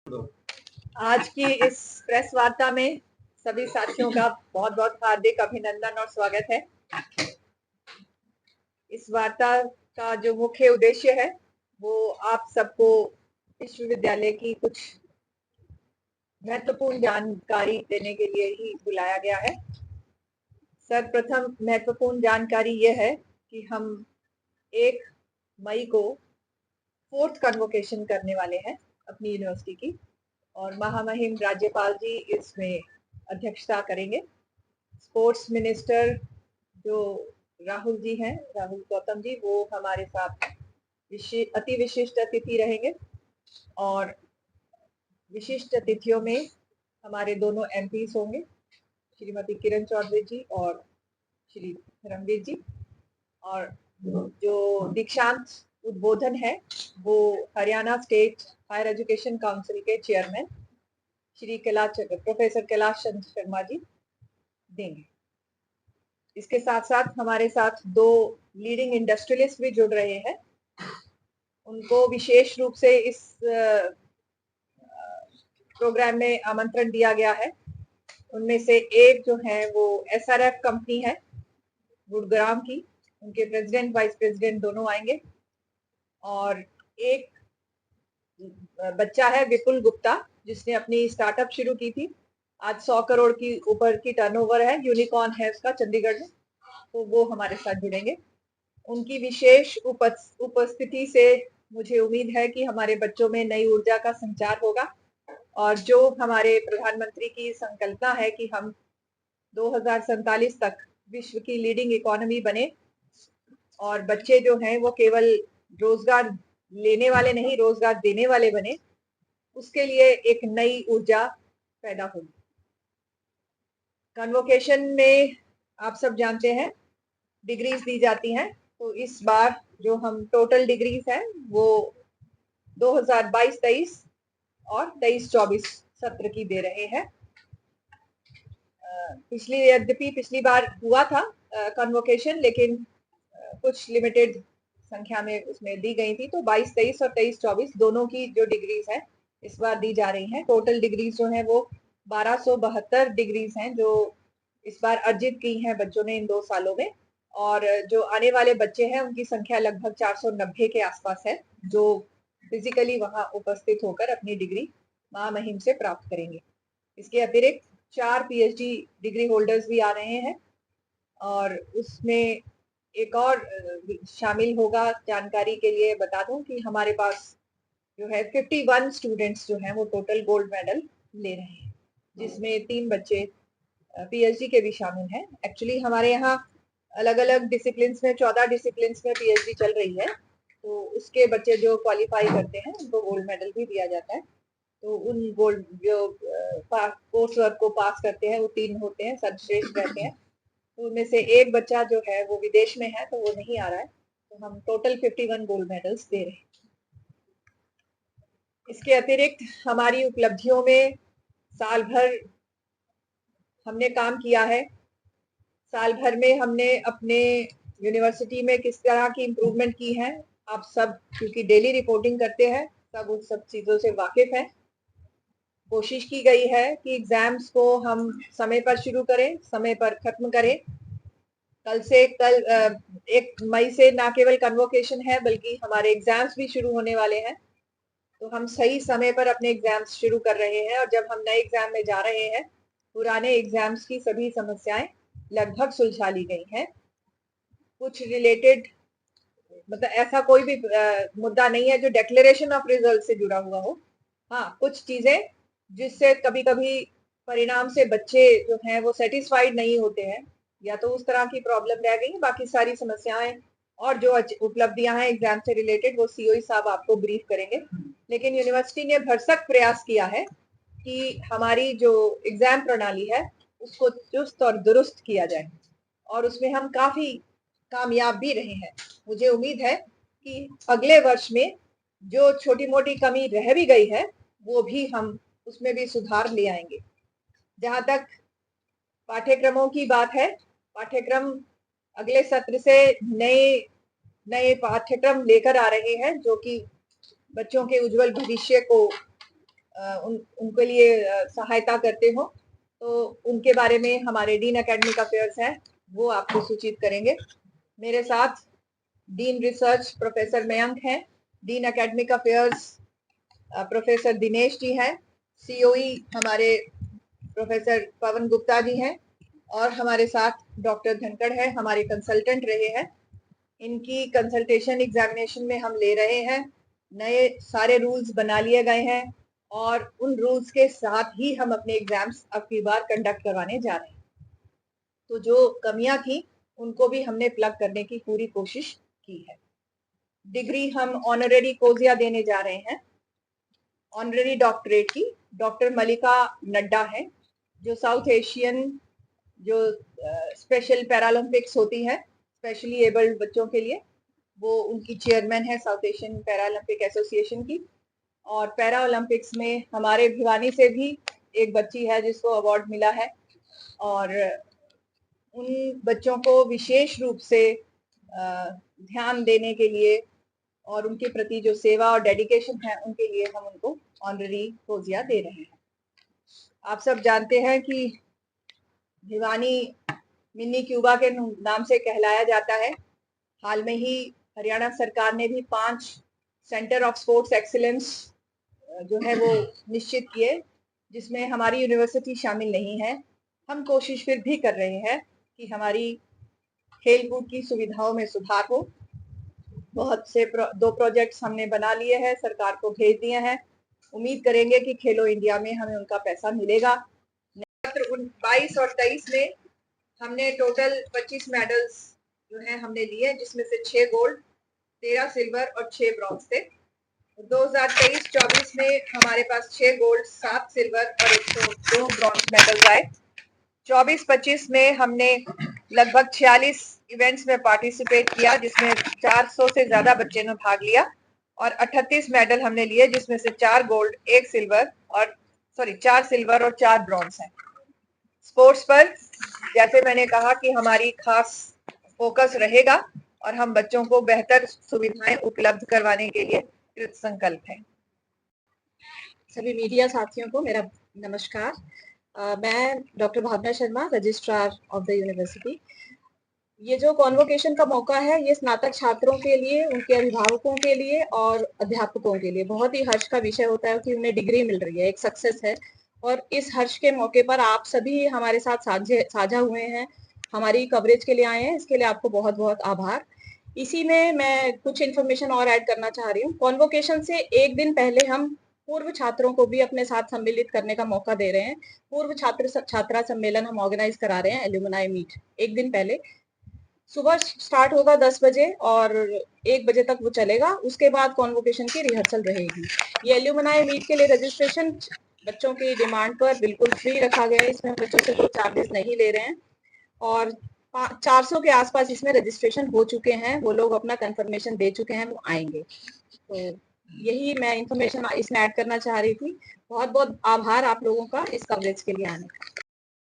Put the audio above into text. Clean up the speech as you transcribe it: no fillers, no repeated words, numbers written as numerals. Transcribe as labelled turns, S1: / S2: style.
S1: आज की इस प्रेस वार्ता में सभी साथियों का बहुत बहुत हार्दिक अभिनंदन और स्वागत है। इस वार्ता का जो मुख्य उद्देश्य है वो आप सबको विश्वविद्यालय की कुछ महत्वपूर्ण जानकारी देने के लिए ही बुलाया गया है। सर्वप्रथम महत्वपूर्ण जानकारी यह है कि हम 1 मई को 4th कन्वोकेशन करने वाले हैं अपनी यूनिवर्सिटी की, और महामहिम राज्यपाल जी इसमें अध्यक्षता करेंगे। स्पोर्ट्स मिनिस्टर जो राहुल जी हैं, राहुल गौतम जी, वो हमारे साथ अति विशिष्ट अतिथि रहेंगे। और विशिष्ट अतिथियों में हमारे दोनों एमपीज होंगे, श्रीमती किरण चौधरी जी और श्री धर्मवीर जी। और जो दीक्षांत उद्बोधन है वो Haryana state higher education council के चेयरमैन श्री प्रोफेसर कैलाश चंद्र शर्मा जी देंगे। इसके साथ साथ हमारे साथ 2 लीडिंग इंडस्ट्रियलिस्ट भी जुड़ रहे हैं। उनको विशेष रूप से इस प्रोग्राम में आमंत्रण दिया गया है। उनमें से एक जो है वो एसआरएफ कंपनी है गुड़ग्राम की, उनके प्रेसिडेंट वाइस प्रेसिडेंट दोनों आएंगे। और एक बच्चा है विपुल गुप्ता, जिसने अपनी स्टार्टअप शुरू की थी। आज 100 करोड़ की ऊपर की टर्नओवर है, यूनिकॉर्न है उसका चंडीगढ़ में, तो वो हमारे साथ जुड़ेंगे। उनकी विशेष उपस्थिति से मुझे उम्मीद है कि हमारे बच्चों में नई ऊर्जा का संचार होगा, और जो हमारे प्रधानमंत्री की संकल्पना है कि हम 2047 तक विश्व की लीडिंग इकोनॉमी बने और बच्चे जो हैं वो केवल रोजगार लेने वाले नहीं, रोजगार देने वाले बने, उसके लिए एक नई ऊर्जा पैदा होगी। कन्वोकेशन में आप सब जानते हैं डिग्रीज दी जाती हैं, तो इस बार जो हम टोटल डिग्रीज हैं वो 2022-23 और 23-24 सत्र की दे रहे हैं। यद्यपि पिछली बार हुआ था कन्वोकेशन, लेकिन कुछ लिमिटेड संख्या में उसमें दी गई थी, तो 22-23 और 23-24 दोनों की जो डिग्रीज है इस बार दी जा रही हैं। टोटल डिग्रीज जो है वो 1272 डिग्रीज हैं जो इस बार अर्जित की हैं बच्चों ने इन 2 सालों में। और जो आने वाले बच्चे हैं उनकी संख्या लगभग 490 के आसपास है, जो फिजिकली वहां उपस्थित होकर अपनी डिग्री महामहिम से प्राप्त करेंगे। इसके अतिरिक्त 4 पीएचडी डिग्री होल्डर्स भी आ रहे हैं, और उसमें एक और शामिल होगा। जानकारी के लिए बता दूं कि हमारे पास जो है 51 स्टूडेंट्स जो हैं वो टोटल गोल्ड मेडल ले रहे हैं, जिसमें 3 बच्चे पीएचडी के भी शामिल हैं। एक्चुअली हमारे यहाँ अलग अलग डिसिप्लिन में 14 डिसिप्लिन में पीएचडी चल रही है, तो उसके बच्चे जो क्वालिफाई करते हैं उनको गोल्ड मेडल भी दिया जाता है। तो उन गोल्ड जो कोर्स वर्क को पास करते हैं वो 3 होते हैं, सर्वश्रेष्ठ रहते हैं। तो उनमें से एक बच्चा जो है वो विदेश में है, तो वो नहीं आ रहा है, तो हम टोटल 51 गोल्ड मेडल्स दे रहे हैं। इसके अतिरिक्त हमारी उपलब्धियों में साल भर हमने काम किया है। साल भर में हमने अपने यूनिवर्सिटी में किस तरह की इम्प्रूवमेंट की है, आप सब क्योंकि डेली रिपोर्टिंग करते हैं, सब उन सब चीज़ों से वाकिफ हैं। कोशिश की गई है कि एग्जाम्स को हम समय पर शुरू करें, समय पर खत्म करें। कल 1 मई से ना केवल कन्वोकेशन है बल्कि हमारे एग्जाम्स भी शुरू होने वाले हैं, तो हम सही समय पर अपने एग्जाम्स शुरू कर रहे हैं। और जब हम नए एग्जाम में जा रहे हैं, पुराने एग्जाम्स की सभी समस्याएं लगभग सुलझा ली गई हैं। कुछ रिलेटेड मतलब ऐसा कोई भी मुद्दा नहीं है जो डिक्लेरेशन ऑफ रिजल्ट से जुड़ा हुआ हो। हाँ, कुछ चीजें जिससे कभी कभी परिणाम से बच्चे जो हैं वो सेटिस्फाइड नहीं होते हैं, या तो उस तरह की प्रॉब्लम रह गई। बाकी सारी समस्याएं और जो उपलब्धियां हैं एग्जाम से रिलेटेड वो सीओई साहब आपको ब्रीफ करेंगे। लेकिन यूनिवर्सिटी ने भरसक प्रयास किया है कि हमारी जो एग्जाम प्रणाली है उसको चुस्त और दुरुस्त किया जाए, और उसमें हम काफी कामयाब भी रहे हैं। मुझे उम्मीद है कि अगले वर्ष में जो छोटी मोटी कमी रह भी गई है वो भी हम उसमें भी सुधार ले आएंगे। जहां तक पाठ्यक्रमों की बात है, पाठ्यक्रम अगले सत्र से नए पाठ्यक्रम लेकर आ रहे हैं जो कि बच्चों के उज्जवल भविष्य को उनके लिए सहायता करते हो, तो उनके बारे में हमारे डीन एकेडमिक अफेयर्स हैं, वो आपको सूचित करेंगे। मेरे साथ डीन रिसर्च प्रोफेसर मयंक हैं, dean academic affairs professor Dinesh ji हैं, सीओई हमारे प्रोफेसर पवन गुप्ता जी हैं, और हमारे साथ डॉक्टर धनखड़ है, हमारे कंसल्टेंट रहे हैं। इनकी कंसल्टेशन एग्जामिनेशन में हम ले रहे हैं। नए सारे रूल्स बना लिए गए हैं और उन रूल्स के साथ ही हम अपने एग्जाम्स अब की बार कंडक्ट करवाने जा रहे हैं। तो जो कमियां थी उनको भी हमने प्लग करने की पूरी कोशिश की है। डिग्री हम ऑनररी कोजिया देने जा रहे हैं। ऑनररी डॉक्टरेट की डॉक्टर मलिका नड्डा है, जो साउथ एशियन जो स्पेशल पैरालंपिक्स होती है स्पेशली एबल्ड बच्चों के लिए, वो उनकी चेयरमैन है साउथ एशियन पैरालंपिक एसोसिएशन की। और पैरा ओलंपिक्स में हमारे भिवानी से भी एक बच्ची है जिसको अवार्ड मिला है, और उन बच्चों को विशेष रूप से ध्यान देने के लिए और उनके प्रति जो सेवा और डेडिकेशन है उनके लिए हम उनको ऑनररी कोजिया दे रहे हैं। आप सब जानते हैं कि भिवानी मिनी क्यूबा के नाम से कहलाया जाता है। हाल में ही हरियाणा सरकार ने भी 5 सेंटर ऑफ स्पोर्ट्स एक्सीलेंस जो है वो निश्चित किए, जिसमें हमारी यूनिवर्सिटी शामिल नहीं है। हम कोशिश फिर भी कर रहे हैं कि हमारी खेलकूद की सुविधाओं में सुधार हो। बहुत से 2 प्रोजेक्ट्स हमने बना लिए हैं, सरकार को भेज दिए हैं। उम्मीद करेंगे कि खेलो इंडिया में हमें उनका पैसा मिलेगा। 22 और 23 में हमने टोटल 25 मेडल्स जो है हमने लिए, जिसमें से 6 गोल्ड, 13 सिल्वर और 6 ब्रॉन्ज थे। 2023-24 में हमारे पास 6 गोल्ड, 7 सिल्वर और 102 ब्रॉन्ज मेडल्स आए। 24-25 में हमने लगभग 46 इवेंट्स में पार्टिसिपेट किया, जिसमें 400 से ज्यादा बच्चे ने भाग लिया, और 38 मेडल हमने लिए, जिसमें से 4 गोल्ड, 4 सिल्वर और 4 ब्रॉन्ज हैं। स्पोर्ट्स पर जैसे मैंने कहा कि हमारी खास फोकस रहेगा और हम बच्चों को बेहतर सुविधाएं उपलब्ध करवाने के लिए कृत संकल्प है।
S2: सभी मीडिया साथियों को मेरा नमस्कार। मैं doctor Bhavna Sharma, registrar of the university. ये जो कॉन्वोकेशन का मौका है, ये स्नातक छात्रों के लिए, उनके अभिभावकों के लिए और अध्यापकों के लिए बहुत ही हर्ष का विषय होता है कि उन्हें डिग्री मिल रही है, एक सक्सेस है। और इस हर्ष के मौके पर आप सभी हमारे साथ साझा हुए हैं, हमारी कवरेज के लिए आए हैं, इसके लिए आपको बहुत बहुत आभार। इसी में मैं कुछ इन्फॉर्मेशन और ऐड करना चाह रही हूँ। कॉन्वोकेशन से एक दिन पहले हम पूर्व छात्रों को भी अपने साथ सम्मिलित करने का मौका दे रहे हैं। पूर्व छात्रा सम्मेलन हम ऑर्गेनाइज करा रहे हैं, एल्यूमनाई मीट, एक दिन पहले। सुबह स्टार्ट होगा 10 बजे और 1 बजे तक वो चलेगा। उसके बाद कॉन्वोकेशन की रिहर्सल रहेगी। ये एल्यूमनाई मीट के लिए रजिस्ट्रेशन बच्चों की डिमांड पर बिल्कुल फ्री रखा गया है, इसमें बच्चों से कोई चार्जेस नहीं ले रहे हैं। और 400 के आसपास इसमें रजिस्ट्रेशन हो चुके हैं, वो लोग अपना कंफर्मेशन दे चुके हैं, वो आएंगे। तो यही मैं इंफॉर्मेशन इसमें ऐड करना चाह रही थी। बहुत बहुत आभार आप लोगों का इस कवरेज के लिए आने का।